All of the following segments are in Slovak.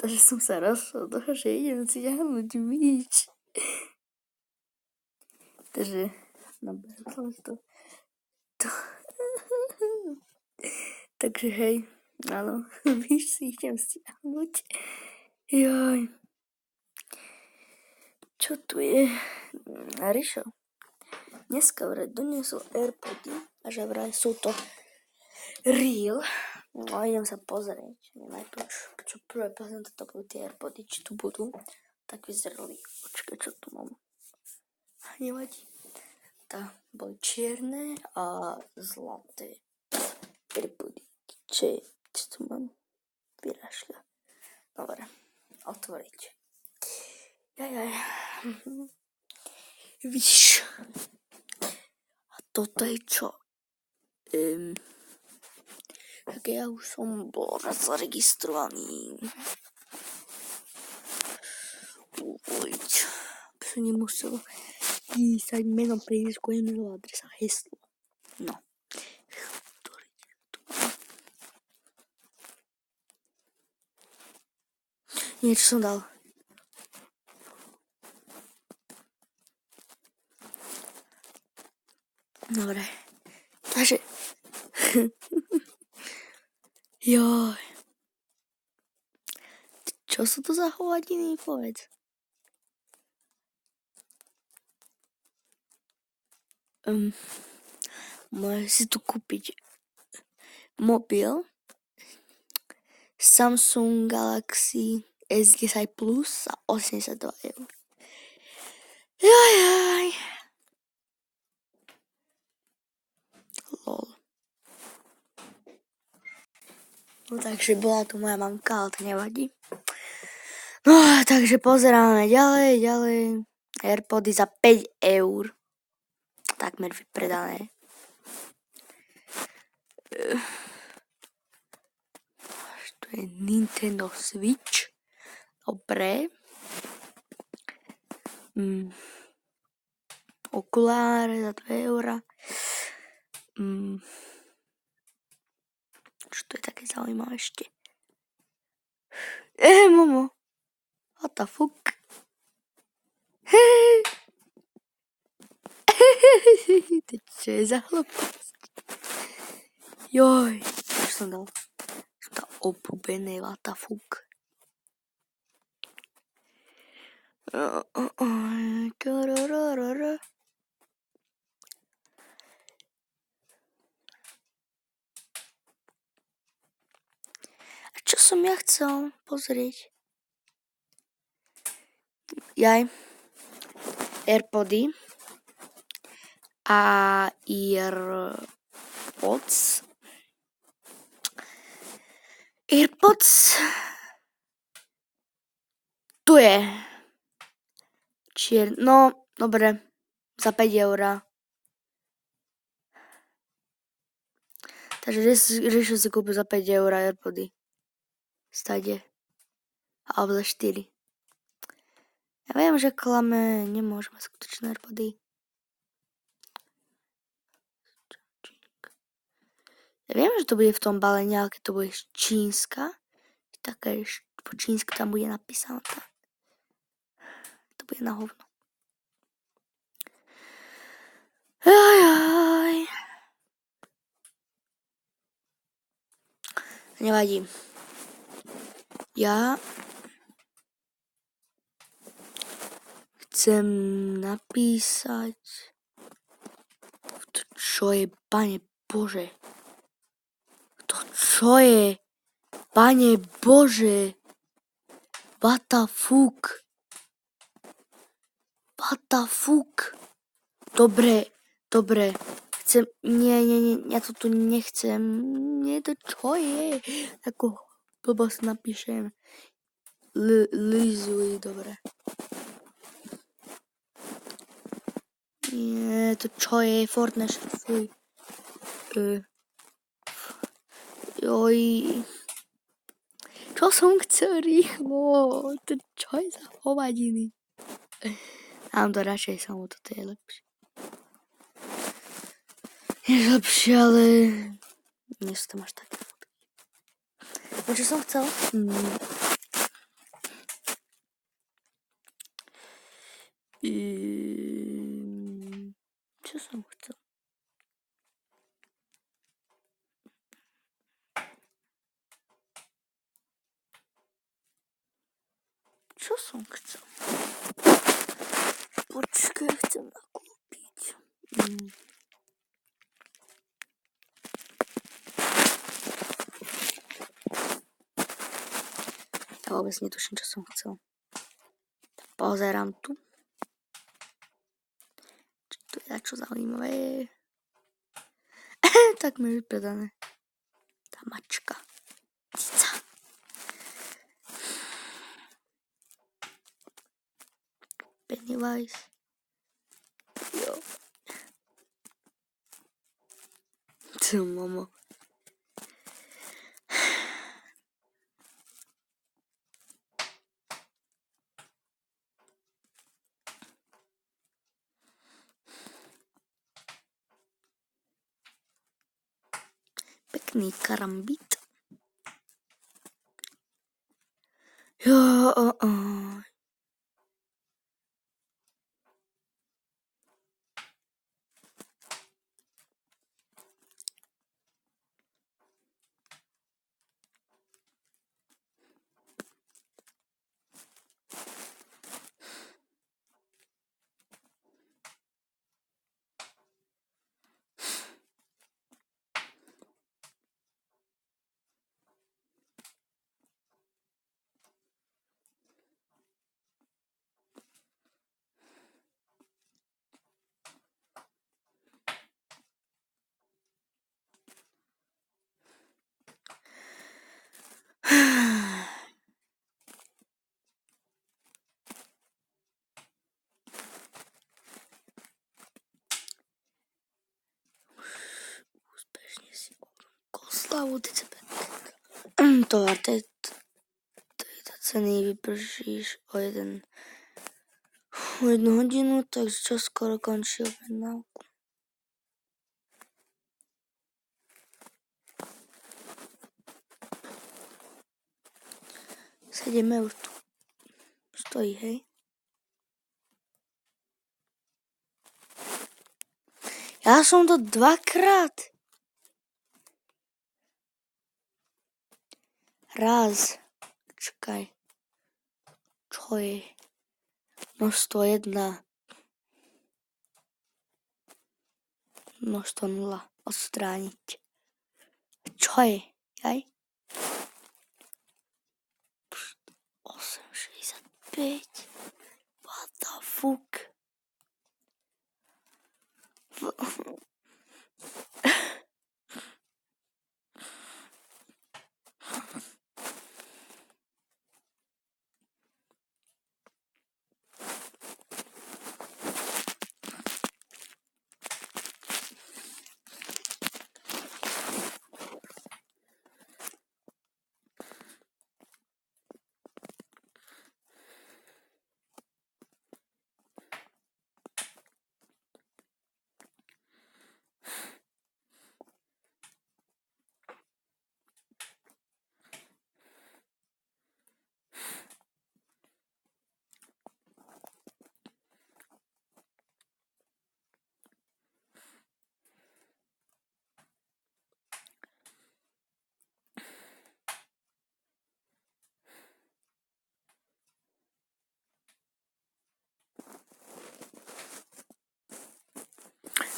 že som sa rozhodol, že idem stiahnuť víč. Takže, nabehla to. Takže hej, áno, víš si idem stiahnuť. Joj. Čo tu je? Rišo dneska vraj doniesol Airpody a že vraj sú to real. No idem sa pozrieť. Najprv, čo prvé pozriem, to budú tie Airpody, či tu budú. Tak vyzerali. Počkaj, čo tu mám. Nevadí. Tá boli čierne a zlaté Airpody. Čo tu mám? Vyrašľa. Dobre, otvoriť. Jajaj. Víš. A toto je čo? Tak ja už som bol zaregistrovaný. Uvoľť. By som nemusel písať meno, priezvisko, e-mailová adresa, heslo. No. Niečo som dal. Dobre. Takže. Joj. Čo sú to za hovadiny, povedz? Môžeš si tu kúpiť mobil Samsung Galaxy S10 Plus za 82 €. Jajaj. Lol. No takže bola tu moja mamka, ale to nevadí. No takže pozeráme ďalej. Airpody za 5 €. Takmer vypredané. To je Nintendo Switch. Dobre. Okuláre za 2 €. Čo to je také zaujímavé ešte? Momo. What the fuck? Čo je za hlúposť? Joj. Čo som dal? Som dal obľúbené, what the fuck? A čo som ja chcel pozrieť? Airpody a Airpods tu je no dobre, za 5 €. Takže Rišo si kúpil za 5 € Airpody. Stade. Alebo za 4. Ja viem, že klame, nemôžeme skutočné Airpody. Ja viem, že to bude v tom balení, ale keď to bude čínska, také po čínsku tam bude napísané. To bude na hovno. Jajaj. Nevadí. Ja chcem napísať to, čo je, Pane Bože. To, čo je, Pane Bože. What the fuck? What the fuck? Dobre. Chcem, nie, ja to tu nechcem. Nie, to čo je? Takú blbosť napíšem. Lizuj, dobre. Nie, to čo je? Fortnite, fuj. Joj. Čo som chcel rýchlo? To čo je za hovadiny? Dám to radšej samo, toto je lepšie. Je lepšie, ale nie sú tam až také fotky. No čo som chcel? Čo som chcel? Čo som chcel? Počkaj, chcem nakúpiť. Ja vôbec netuším, čo som chcel. Pozerám tu. Či tu je čo zaujímavé. Tak mi je vypredané. Tá mačka. Cica. Pennywise. Jo. Co, mama? Pekný karambit. Jo, Úspešne si oslavu decibel. Tovar tejto ceny vypržíš o 1 hodinu, takže čo skoro končí objednávku. €7 tu stojí, hej. Ja som to 2-krát. Raz. Čakaj. Čo je? Množstvo 1. Množstvo 0. Odstrániť. Čo je? Jaj? 8,65. What the fuck?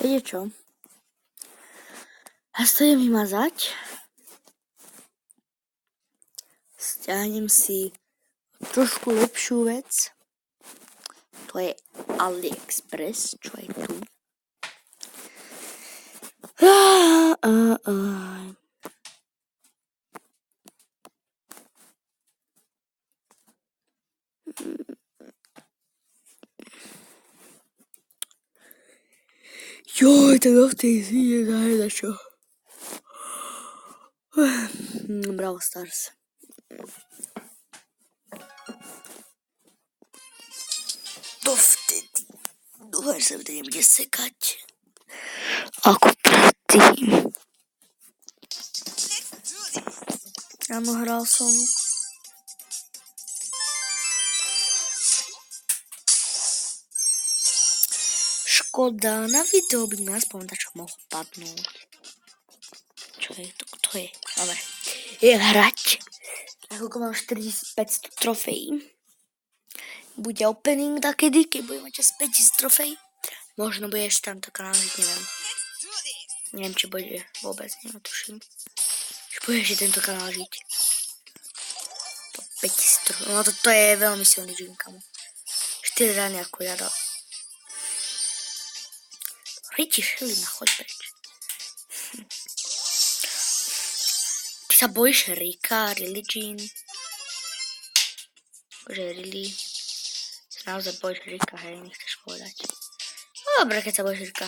Viete čo? Ja sa idem vymazať. Stiahnem si trošku lepšiu vec. To je AliExpress, čo je tu. Joj, tak do tej zvíde zaheda čo. Bravo Stars. To vtedy. Dúfam, že sa vtedy nebude sekať. Ako predtým. Áno, hral som. škoda, na video by mi aspoň čo mohol padnúť. Čo je to? Kto je? Dobre. Je hrať. Ako mám 4500 trofejí. Bude opening takedy, keď budem mať 5000 trofejí. Možno bude ešte tam taká náležiť, neviem. Neviem, či bude vôbec, netuším. Či bude ešte tento kanál žiť. 5000 trofejí. No to je veľmi silný džin, kamo. 4 rany ako ja dal. Riti Šelina, choď preč. Ty sa bojíš Rika, Jean? Akože Really? Sa naozaj bojíš Rika, hej, nechceš povedať. No dobre, keď sa bojíš Rika.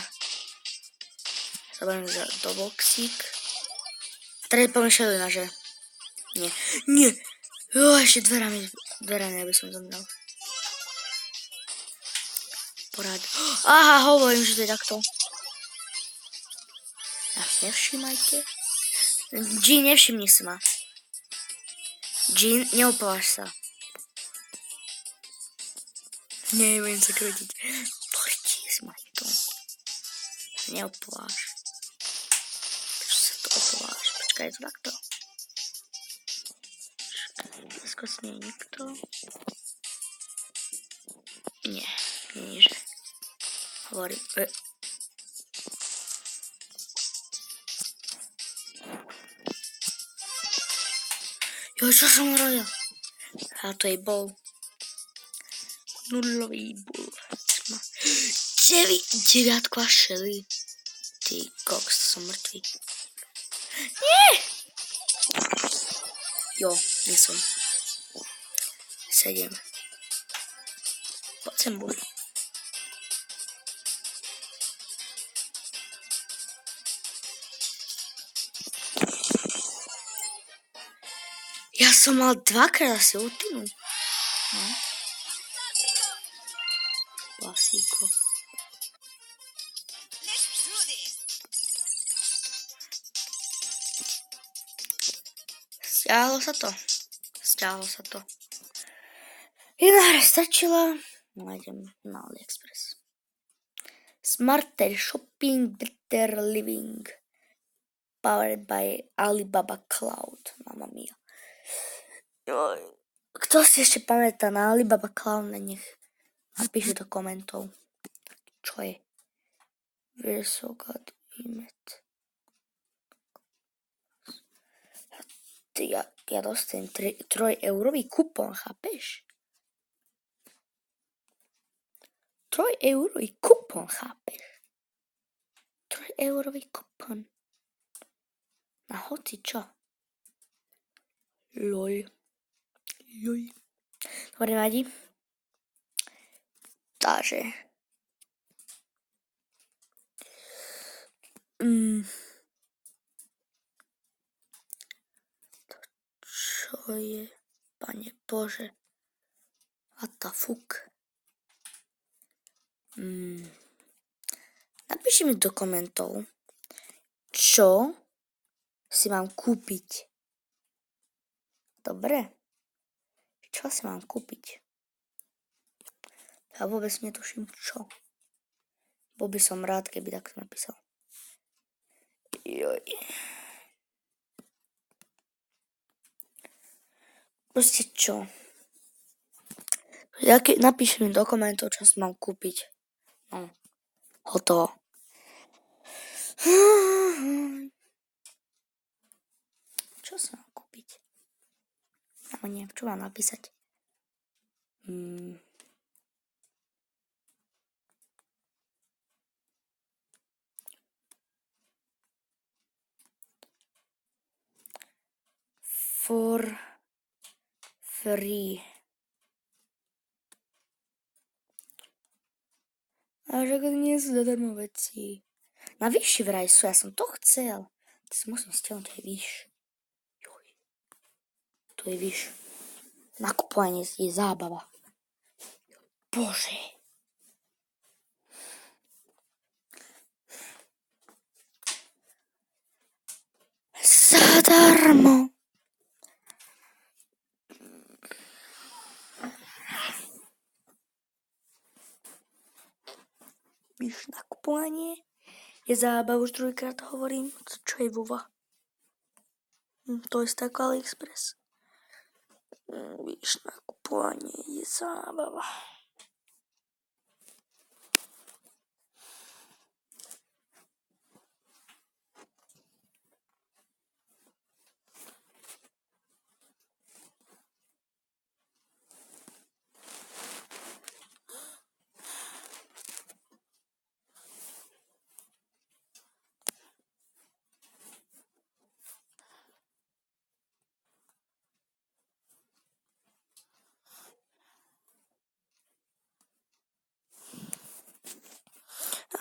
Sa bojím za doboxík. Teraz poviem Šelina, že? Nie. Nie! Jo, ešte dve rany, aby som zomrel. Porad. Aha, hovorím, že to je takto. Až nevšímajte. Jean, nevšimni si ma. Jean, neopláš sa. Neviem sa krotiť. Porti si ma to. Neopláš. Prečo sa to opláš? Počkaj, je to takto. Dnesko si nie je nikto. Nie, nie, že. Hovorím. Jo, čo som robil? A to je bol. Nulový bol. 9 a Shelly. Ty koks, som mŕtvý. Nie! Jo, nie som. 7. Poď sem bol. Ja som mal 2-krát asi ultinu. No. Klasíko. Stiahlo sa to. Jedna hra stačila. Nájdem na AliExpress. Smarter Shopping, Better Living. Powered by Alibaba Cloud. Mamma mia. Kto si ešte pamätá na Alibaba Cloud, nech napíše do komentov. Čo je? Vysokat imet. Ja dostanem 3-eurový kupón, chápeš? 3-eurový kupón, chápeš? 3-eurový kupón. Na hoci čo? Lol. Dobre, vadí. Takže. Čo je? Pane Bože. What the fuck? Napíši mi do komentov, čo si mám kúpiť. Dobre? Čo si mám kúpiť? Ja vôbec netuším čo. Bol by som rád, keby takto napísal. Joj. Proste čo? Napíš mi do komentov, čo si mám kúpiť. No. Hotovo. Čo si mám kúpiť? Ja neviem, čo mám napísať. For free. A že nie sú zadarmo veci. Na vyšší vraj sú, ja som to chcel. To si musím stiahnuť, to je vyš. To je vyš. Nakupovanie je zábava. Bože. Zadarmo. víš, nakupovanie je zábava, už druhýkrát hovorím, čo je Vova. To je ako AliExpress. Víš, nakupovanie je zábava.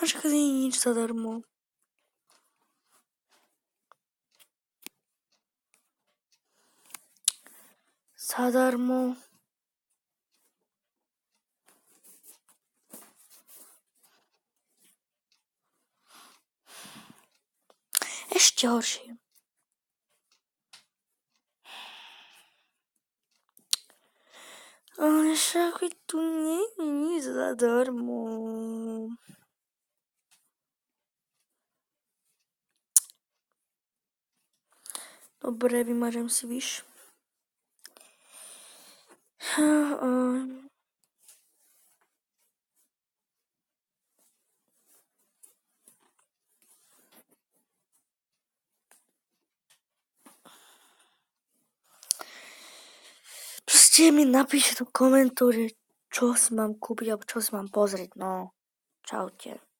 Ačka nie nič zadarmo. Zadarmo. Ešte horšie. Ale však tu nie je nič zadarmo. Dobre, vymažem si, víš. Proste mi napíšte do komentáře, čo si mám kúpiť alebo čo si mám pozrieť, no. Čaute.